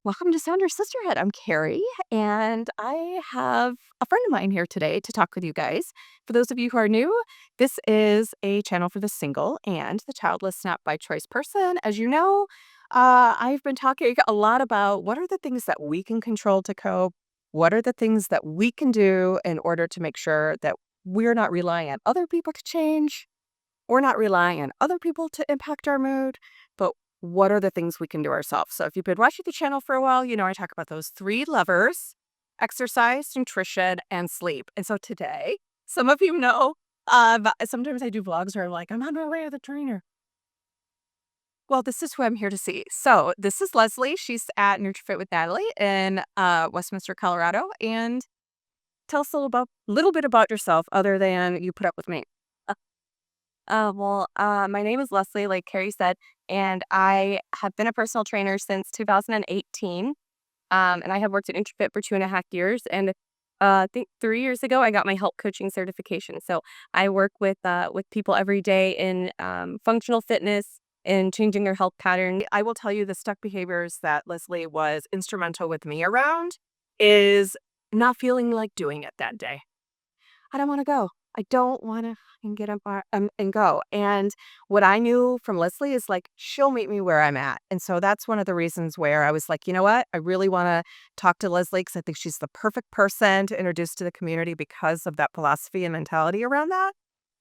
Welcome to Sounder Sisterhood. I'm Carrie, and I have a friend of mine here today to talk with you guys. For those of you who are new, this is a channel for the single and the childless, not by choice person. As you know, I've been talking a lot about what are the things that we can control to cope, what are the things that we can do in order to make sure that we're not relying on other people to change. We're not relying on other people to impact our mood, but what are the things we can do ourselves? So if you've been watching the channel for a while, you know I talk about those three levers: exercise, nutrition, and sleep. And so today, some of you know, sometimes I do vlogs where I'm like, I'm on my way to the trainer. Well, this is who I'm here to see. So this is Leslie. She's at NutriFit with Natalie in Westminster, Colorado. And tell us little bit about yourself other than you put up with me. My name is Leslie, like Carrie said, and I have been a personal trainer since 2018. And I have worked at NutriFit for 2.5 years. And I think 3 years ago, I got my health coaching certification. So I work with people every day in functional fitness and changing their health pattern. I will tell you the stuck behaviors that Leslie was instrumental with me around is not feeling like doing it that day. I don't want to go. I don't want to get up and go. And what I knew from Leslie is like, she'll meet me where I'm at. And so that's one of the reasons where I was like, you know what? I really want to talk to Leslie because I think she's the perfect person to introduce to the community because of that philosophy and mentality around that,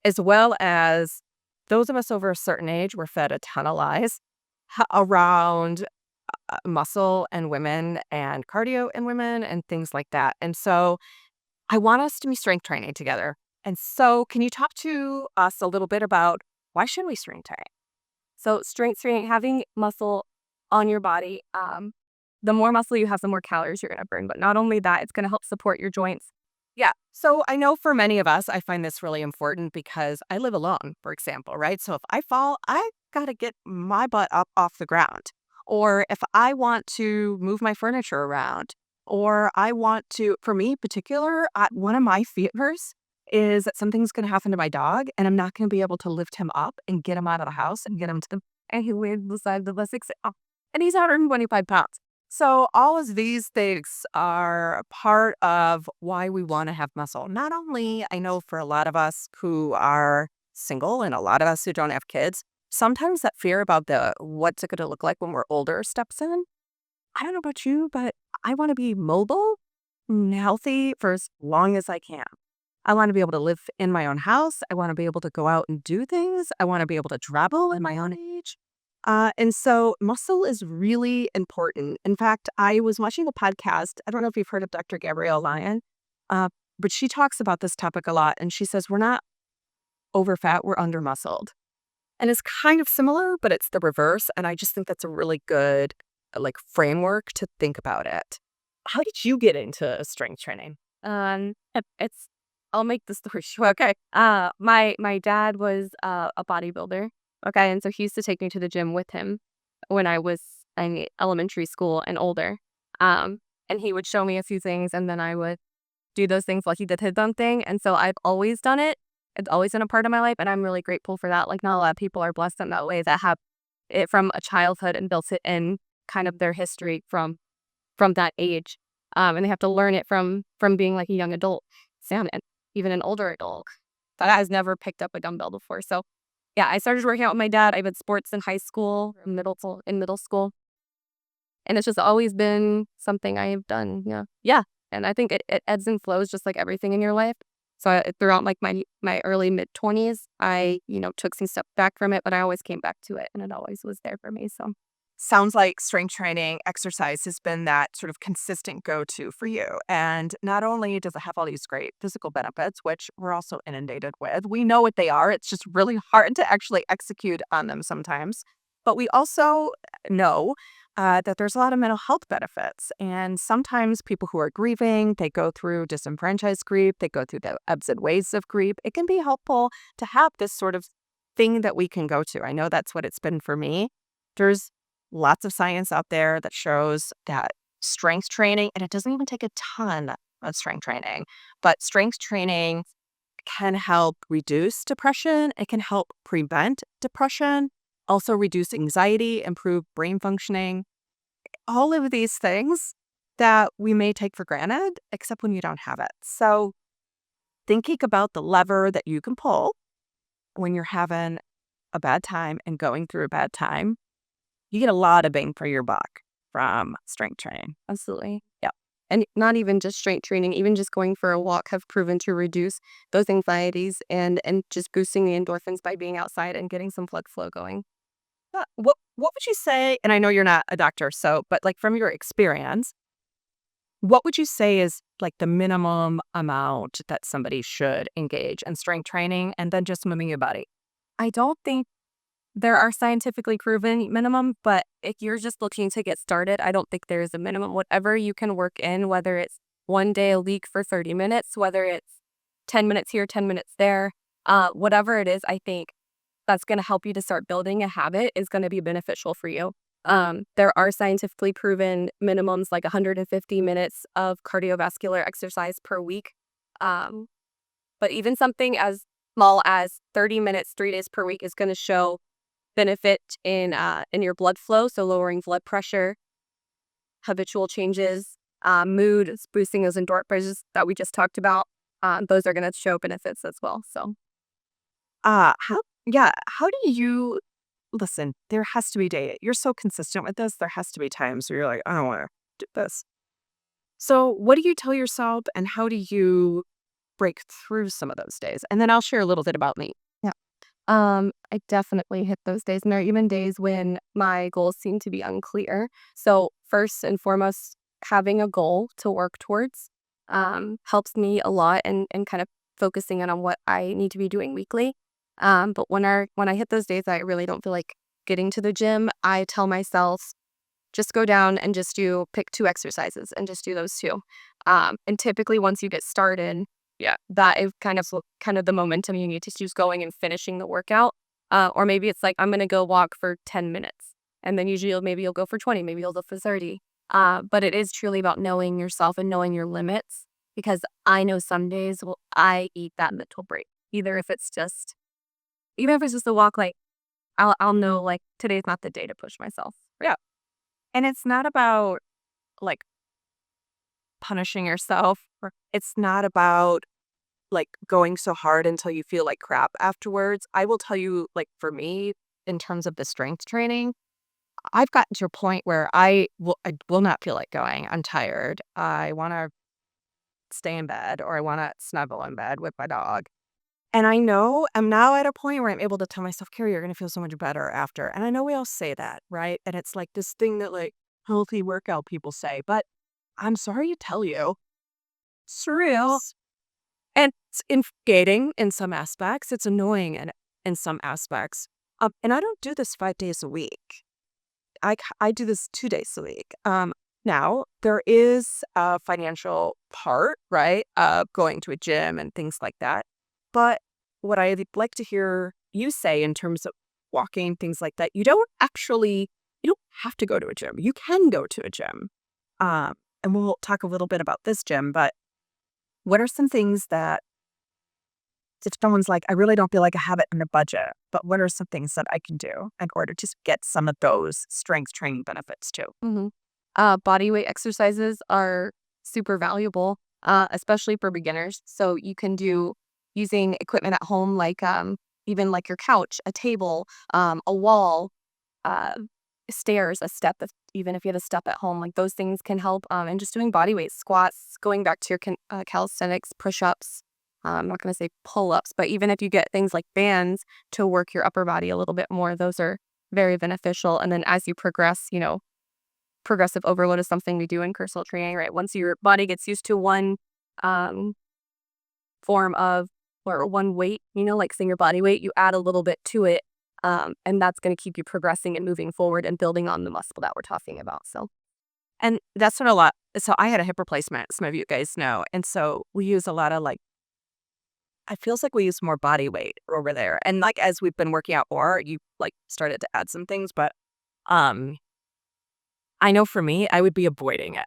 as well as those of us over a certain age were fed a ton of lies around muscle and women and cardio in women and things like that. And so I want us to be strength training together. And so, can you talk to us a little bit about why should we strength train? So, strength training, having muscle on your body, the more muscle you have, the more calories you're going to burn. But not only that, it's going to help support your joints. Yeah. So, I know for many of us, I find this really important because I live alone, for example, right? So, if I fall, I got to get my butt up off the ground. Or if I want to move my furniture around, or I want to, for me in particular, one of my fears is that something's going to happen to my dog and I'm not going to be able to lift him up and get him out of the house and get him to the, and he weighed the side of the six, and he's 125 pounds. So all of these things are part of why we want to have muscle. Not only, I know for a lot of us who are single and a lot of us who don't have kids, sometimes that fear about the what's it going to look like when we're older steps in. I don't know about you, but I want to be mobile and healthy for as long as I can. I want to be able to live in my own house. I want to be able to go out and do things. I want to be able to travel in my own age. And so muscle is really important. In fact, I was watching a podcast. I don't know if you've heard of Dr. Gabrielle Lyon, uh, but she talks about this topic a lot. And she says, we're not over fat, we're under muscled. And it's kind of similar, but it's the reverse. And I just think that's a really good like framework to think about it. How did you get into strength training? It's I'll make the story short. Okay. My dad was a bodybuilder. Okay, and so he used to take me to the gym with him when I was in elementary school and older. And he would show me a few things, and then I would do those things while he did his own thing. And so I've always done it. It's always been a part of my life, and I'm really grateful for that. Like, not a lot of people are blessed in that way that have it from a childhood and built it in kind of their history from that age. And they have to learn it from being like a young adult, and even an older adult that has never picked up a dumbbell before. So yeah, I started working out with my dad. I did sports in high school, middle school, and it's just always been something I have done. Yeah. And I think it ebbs and flows just like everything in your life. So throughout like my early mid-20s, I took some steps back from it, but I always came back to it, and it always was there for me. So sounds like strength training exercise has been that sort of consistent go-to for you. And not only does it have all these great physical benefits, which we're also inundated with, we know what they are. It's just really hard to actually execute on them sometimes. But we also know that there's a lot of mental health benefits. And sometimes people who are grieving, they go through disenfranchised grief, they go through the ebbs and waves of grief. It can be helpful to have this sort of thing that we can go to. I know that's what it's been for me. There's lots of science out there that shows that strength training, and it doesn't even take a ton of strength training, but strength training can help reduce depression. It can help prevent depression, also reduce anxiety, improve brain functioning. all of these things that we may take for granted, except when you don't have it. So thinking about the lever that you can pull when you're having a bad time and going through a bad time, you get a lot of bang for your buck from strength training. Absolutely. Yeah. And not even just strength training, even just going for a walk have proven to reduce those anxieties and just boosting the endorphins by being outside and getting some blood flow going. What would you say, and I know you're not a doctor, so, but like from your experience, what would you say is like the minimum amount that somebody should engage in strength training and then just moving your body? I don't think there are scientifically proven minimum, but if you're just looking to get started, I don't think there is a minimum. Whatever you can work in, whether it's one day a week for 30 minutes, whether it's 10 minutes here, 10 minutes there, whatever it is, I think that's going to help you to start building a habit is going to be beneficial for you. There are scientifically proven minimums like 150 minutes of cardiovascular exercise per week. Um, but even something as small as 30 minutes, 3 days per week is going to show benefit in your blood flow, so lowering blood pressure, habitual changes, mood, boosting those endorphins that we just talked about. Those are going to show benefits as well. So How do you listen? There has to be day. You're so consistent with this. There has to be times where you're like, I don't want to do this. So, what do you tell yourself, and how do you break through some of those days? And then I'll share a little bit about me. yeah, I definitely hit those days, and there are even days when my goals seem to be unclear. So first and foremost, having a goal to work towards helps me a lot, and kind of focusing in on what I need to be doing weekly. But when I hit those days, I really don't feel like getting to the gym. I tell myself just go down and just pick 2 exercises and just do those 2. And typically once you get started, yeah, that is kind of the momentum you need to choose going and finishing the workout. Or maybe it's like I'm gonna go walk for 10 minutes. And then usually maybe you'll go for 20, maybe you'll go for 30. But it is truly about knowing yourself and knowing your limits because I know some days I eat that mental break. Either if it's just even if it's just a walk, like I'll know like today's not the day to push myself. Yeah. And it's not about like punishing yourself, or it's not about like going so hard until you feel like crap afterwards. I will tell you, like for me, in terms of the strength training, I've gotten to a point where I will not feel like going. I'm tired. I want to stay in bed, or I want to snuggle in bed with my dog. And I know I'm now at a point where I'm able to tell myself, Carrie, you're going to feel so much better after. And I know we all say that, right? And it's like this thing that like healthy workout people say, but I'm sorry to tell you, it's real. And it's infuriating in some aspects. It's annoying in some aspects. And I don't do this 5 days a week. I do this 2 days a week. Now, there is a financial part, right, of going to a gym and things like that. But what I'd like to hear you say in terms of walking, things like that, you don't have to go to a gym. You can go to a gym. Um, and we'll talk a little bit about this gym, but what are some things that if someone's like, I really don't feel like I have it in a budget, but what are some things that I can do in order to get some of those strength training benefits too? Mhm. Body weight exercises are super valuable, especially for beginners. So you can do using equipment at home, like even like your couch, a table, a wall, uh, stairs, a step. Even if you have a step at home, like those things can help. And just doing body weight squats, going back to your calisthenics, push ups. I'm not going to say pull ups, but even if you get things like bands to work your upper body a little bit more, those are very beneficial. And then as you progress, progressive overload is something we do in personal training, right? Once your body gets used to one um, form of or one weight, like saying your body weight, you add a little bit to it. And that's going to keep you progressing and moving forward and building on the muscle that we're talking about. So, And that's what a lot. So I had a hip replacement, some of you guys know. And so we use a lot of like, it feels like we use more body weight over there. And like as we've been working out more, you like started to add some things, but um I know for me, I would be avoiding it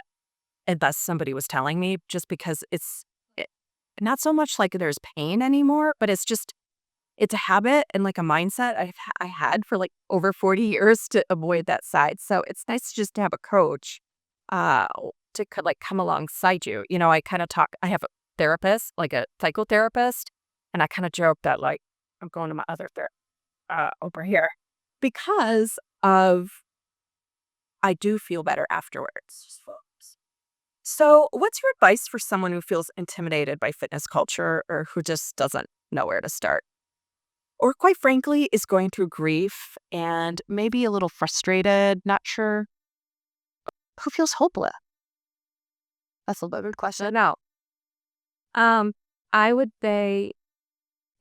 unless somebody was telling me just because it's not so much like there's pain anymore, but it's just it's a habit and like a mindset I had for like over 40 years to avoid that side. So it's nice just to have a coach uh like come alongside you. I kind of talk I have a therapist, like a psychotherapist, and I kind of joke that like I'm going to my other therapist over here because of I do feel better afterwards. So, what's your advice for someone who feels intimidated by fitness culture or who just doesn't know where to start? Or, quite frankly, is going through grief and maybe a little frustrated, not sure, who feels hopeless? That's a loaded question. No. Um, I would say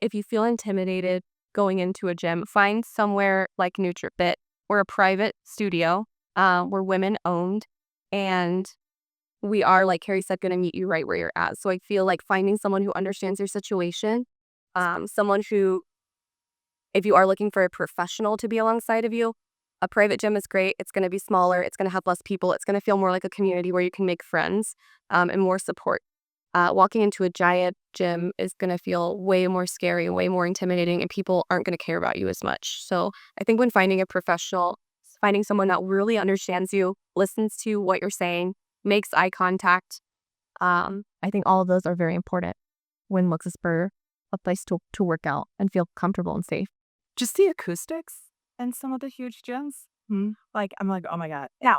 if you feel intimidated going into a gym, find somewhere like NutriFit or a private studio. We're women owned, and we are, like Carrie said, going to meet you right where you're at. So I feel like finding someone who understands your situation, someone who, if you are looking for a professional to be alongside of you, a private gym is great. It's going to be smaller. It's going to have less people. It's going to feel more like a community where you can make friends, and more support. Walking into a giant gym is going to feel way more scary, way more intimidating, and people aren't going to care about you as much. So I think when finding a professional, finding someone that really understands you, listens to what you're saying, makes eye contact, I think all of those are very important when looks for a place to work out and feel comfortable and safe. Just the acoustics in some of the huge gyms. Like, I'm like, oh my God. Yeah,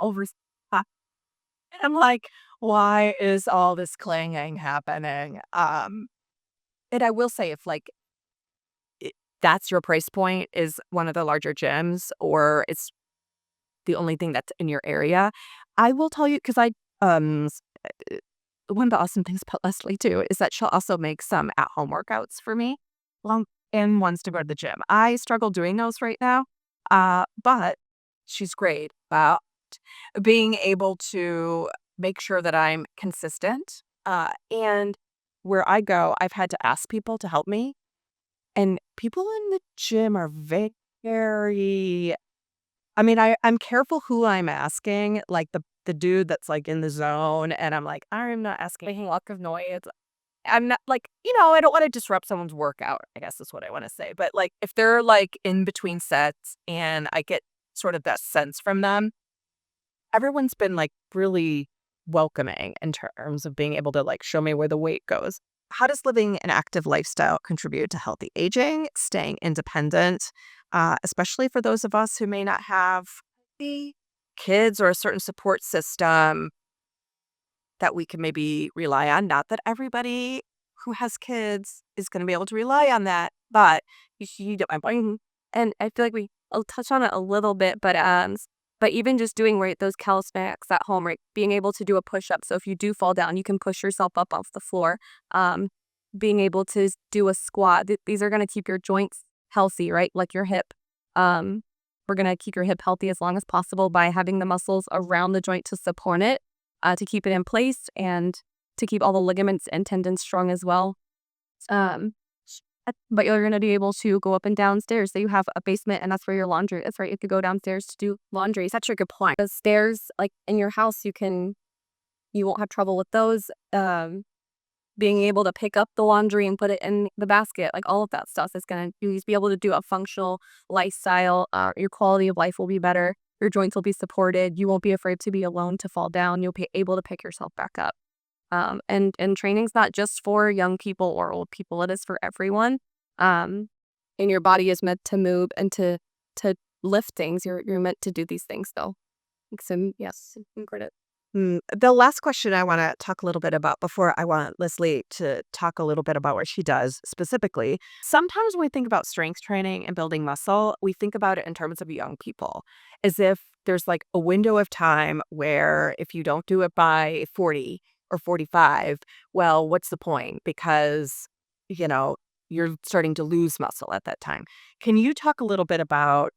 and I'm like, why is all this clanging happening? And I will say, if like that's your price point is one of the larger gyms, or it's the only thing that's in your area, I will tell you because uh, one of the awesome things about Leslie too is that she'll also make some at home workouts for me, long and ones to go to the gym. I struggle doing those right now, but she's great about being able to make sure that I'm consistent. And where I go, I've had to ask people to help me, and people in the gym are very I mean, I'm careful who I'm asking, like the dude that's like in the zone, and I'm like, I'm not asking making a lot of noise. I'm not like, I don't want to disrupt someone's workout, I guess is what I want to say. But like if they're like in between sets and I get sort of that sense from them, everyone's been like really welcoming in terms of being able to like show me where the weight goes. How does living an active lifestyle contribute to healthy aging, staying independent, especially for those of us who may not have the kids or a certain support system that we can maybe rely on? Not that everybody who has kids is going to be able to rely on that, but you get my point. And I feel like I'll touch on it a little bit, but even just doing right those calisthenics at home, right, being able to do a push up. So if you do fall down, you can push yourself up off the floor. Being able to do a squat. These are going to keep your joints healthy, right? Like your hip. We're going to keep your hip healthy as long as possible by having the muscles around the joint to support it, to keep it in place, and to keep all the ligaments and tendons strong as well. Um, but you're going to be able to go up and down stairs. So you have a basement and that's where your laundry is, right? You could go downstairs to do laundry. Such a good point. The stairs, like in your house, you won't have trouble with those. Being able to pick up the laundry and put it in the basket, like all of that stuff is going to you be able to do a functional lifestyle. Your quality of life will be better. Your joints will be supported. You won't be afraid to be alone, to fall down. You'll be able to pick yourself back up. And training's not just for young people or old people. It is for everyone. And your body is meant to move and to lift things. You're meant to do these things though. So yes, credit. The last question I want to talk a little bit about before I want Leslie to talk a little bit about what she does specifically. Sometimes when we think about strength training and building muscle, we think about it in terms of young people, as if there's like a window of time where if you don't do it by 40 or 45, well, what's the point? Because, you're starting to lose muscle at that time. Can you talk a little bit about,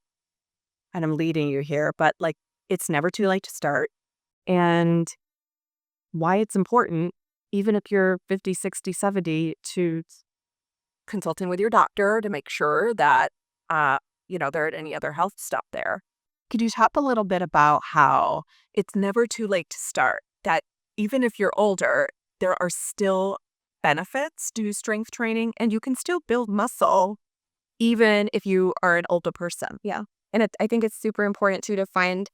and I'm leading you here, but like it's never too late to start, and why it's important, even if you're 50, 60, 70, to consulting with your doctor to make sure that, there aren't any other health stuff there. Could you talk a little bit about how it's never too late to start? That even if you're older, there are still benefits to strength training and you can still build muscle even if you are an older person. Yeah. And I think it's super important too to find,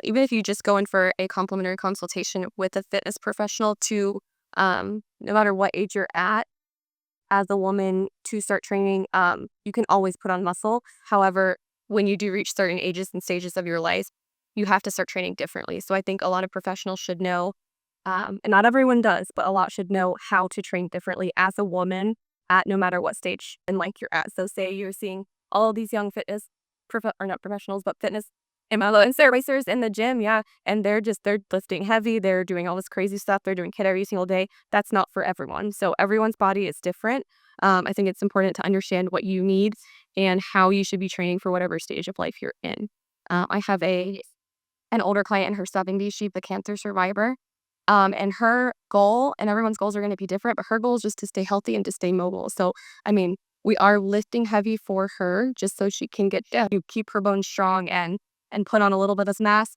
even if you just go in for a complimentary consultation with a fitness professional to, no matter what age you're at, as a woman to start training, you can always put on muscle. However, when you do reach certain ages and stages of your life, you have to start training differently. So I think a lot of professionals should know, and not everyone does, but a lot should know how to train differently as a woman at no matter what stage in life you're at. So say you're seeing all these young fitness, or not professionals, but fitness influencer racers in the gym, yeah, and they're lifting heavy, they're doing all this crazy stuff, they're doing HIIT every single day. That's not for everyone. So everyone's body is different. I think it's important to understand what you need and how you should be training for whatever stage of life you're in. I have an older client in her 70s. She's a cancer survivor. And her goal, and everyone's goals are going to be different, but her goal is just to stay healthy and to stay mobile. So, I mean, we are lifting heavy for her just so she can to keep her bones strong and put on a little bit of mass.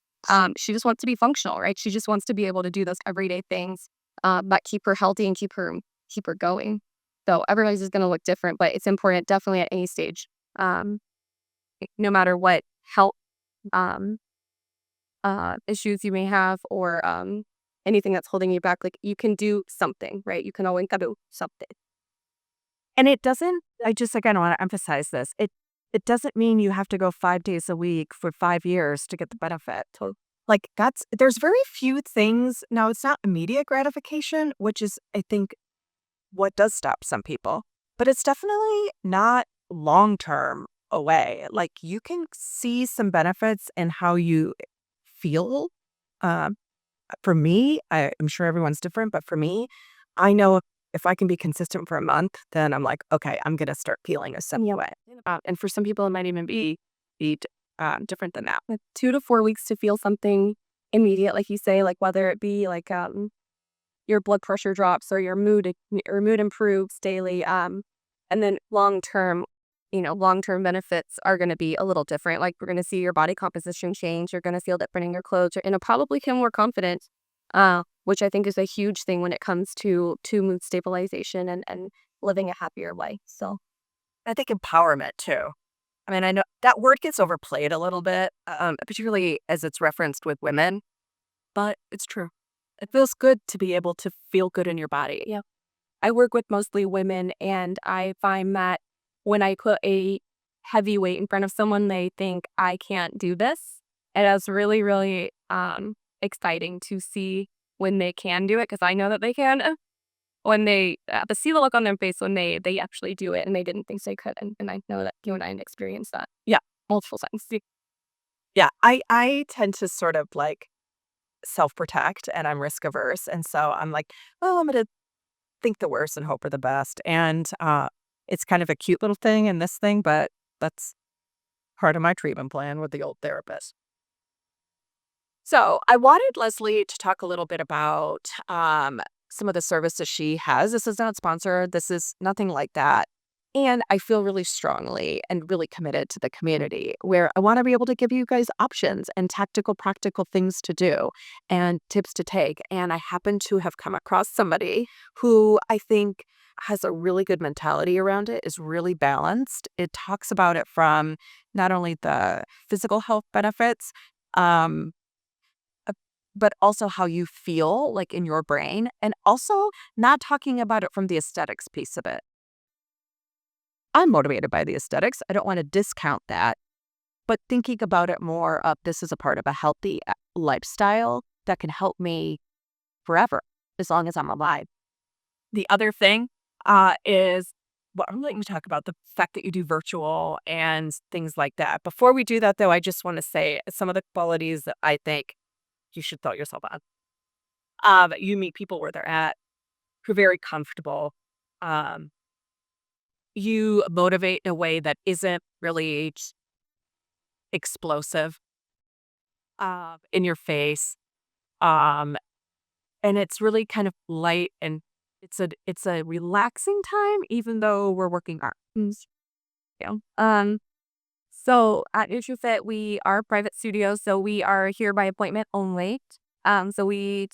She just wants to be functional, right? She just wants to be able to do those everyday things, but keep her healthy and keep her going. So everybody's is going to look different, but it's important definitely at any stage, um, no matter what health um, issues you may have or anything that's holding you back. Like you can do something, right? You can always do something. And it doesn't, I just again want to emphasize this. It doesn't mean you have to go 5 days a week for 5 years to get the benefit. Like there's very few things. Now it's not immediate gratification, which is I think what does stop some people, but it's definitely not long term away. Like you can see some benefits in how you feel. Um, for me, I'm sure everyone's different, but for me, I know if I can be consistent for a month, then I'm like, okay, I'm going to start feeling a similar way. And for some people, it might even be different than that. With 2 to 4 weeks to feel something immediate, like you say, like whether it be like your blood pressure drops or your mood improves daily. And then long term benefits are going to be a little different. Like we're going to see your body composition change. You're going to feel different in your clothes, and it'll probably feel more confident, which I think is a huge thing when it comes to mood stabilization and living a happier life. So I think empowerment too. I mean, I know that word gets overplayed a little bit, particularly as it's referenced with women, but it's true. It feels good to be able to feel good in your body. yeah, I work with mostly women, and I find that when I put a heavy weight in front of someone, they think I can't do this. And it's really, really exciting to see when they can do it because I know that they can. When they to see the look on their face when they actually do it and they didn't think they could, and I know that you and I experienced that Yeah. multiple times. Yeah. I tend to sort of like self protect and I'm risk averse. And so I'm like, oh, I'm going to think the worst and hope for the best. And it's kind of a cute little thing in this thing, but that's part of my treatment plan with the old therapist. So I wanted Leslie to talk a little bit about some of the services she has. This is not sponsored. This is nothing like that. And I feel really strongly and really committed to the community where I want to be able to give you guys options and tactical, practical things to do and tips to take. And I happen to have come across somebody who I think has a really good mentality around it, is really balanced. It talks about it from not only the physical health benefits, um, but also how you feel like in your brain, and also not talking about it from the aesthetics piece of it. I'm motivated by the aesthetics. I don't want to discount that, but thinking about it more of this is a part of a healthy lifestyle that can help me forever as long as I'm alive. The other thing is, well, I'm letting you talk about the fact that you do virtual and things like that. Before we do that, though, I just want to say some of the qualities that I think you should throw yourself on. You meet people where they're at, who are very comfortable. Um, you motivate in a way that isn't really explosive in your face. Um, and it's really kind of light and it's a relaxing time, even though we're working hard. Yeah. So at NutriFit, we are private studios, so we are here by appointment only. So we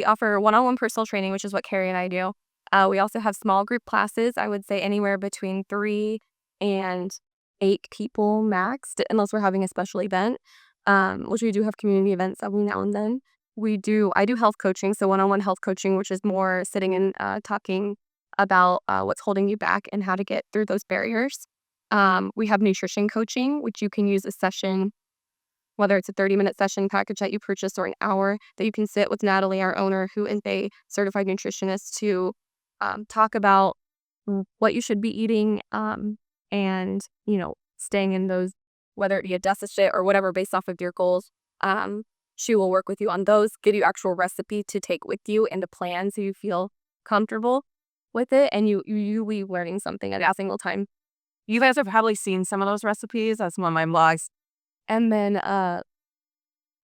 offer one-on-one personal training, which is what Carrie and I do. We also have small group classes. I would say anywhere between 3 and 8 people max, unless we're having a special event, which we do have community events every now and then. I do health coaching, so one-on-one health coaching, which is more sitting and talking about what's holding you back and how to get through those barriers. We have nutrition coaching, which you can use a session, whether it's a 30-minute session package that you purchase or an hour, that you can sit with Natalie, our owner, who is a certified nutritionist, to talk about what you should be eating, and, staying in those, whether it be a deficit or whatever, based off of your goals. Um, she will work with you on those, give you actual recipe to take with you and a plan so you feel comfortable with it, and you leave learning something at every single time. You guys have probably seen some of those recipes. That's one of my blogs. And then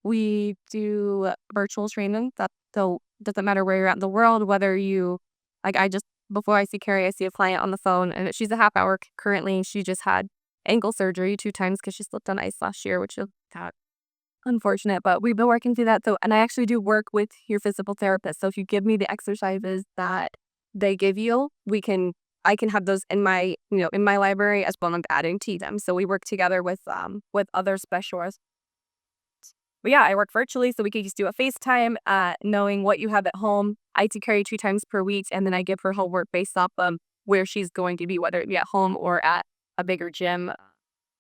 we do virtual training. That so doesn't matter where you're at in the world, whether you like I just before I see Carrie, I see a client on the phone, and she's a half hour currently. She just had ankle surgery 2 times because she slipped on ice last year, which is that unfortunate. But we've been working through that. So, and I actually do work with your physical therapist. So if you give me the exercises that they give you, I can have those in my in my library as well as adding to them. So we work together with other specialists. But yeah, I work virtually, so we could just do a FaceTime, knowing what you have at home. I see Carrie 2 times per week, and then I give her homework based off where she's going to be, whether it be at home or at a bigger gym,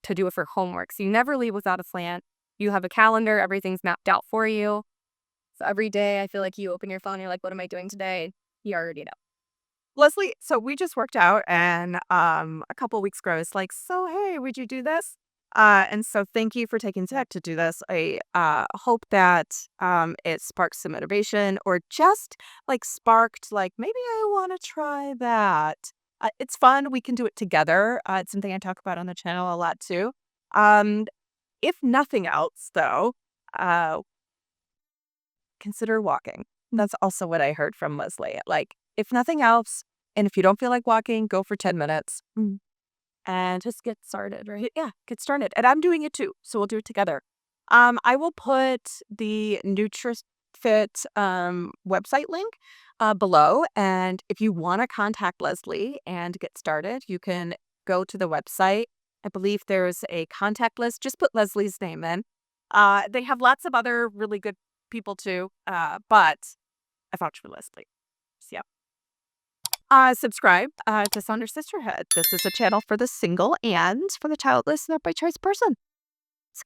to do it for homework. So you never leave without a plan. You have a calendar, everything's mapped out for you. So every day, I feel like you open your phone, you're like, what am I doing today? You already know. Leslie, so we just worked out and a couple weeks ago, it's like, so hey, would you do this? And so thank you for taking tech to do this. I hope that it sparks some motivation or just like sparked like maybe I want to try that. It's fun. We can do it together. It's something I talk about on the channel a lot too. Um, if nothing else, though, uh, consider walking. That's also what I heard from Leslie. Like, if nothing else, and if you don't feel like walking, go for 10 minutes and just get started, right? Yeah, get started. And I'm doing it too. So we'll do it together. I will put the NutriFit website link below. And if you want to contact Leslie and get started, you can go to the website. I believe there's a contact list. Just put Leslie's name in. They have lots of other really good people too, but I vouch for Leslie. So, yeah. Subscribe to Sounder Sisterhood. This is a channel for the single and for the childless, not by choice person. So,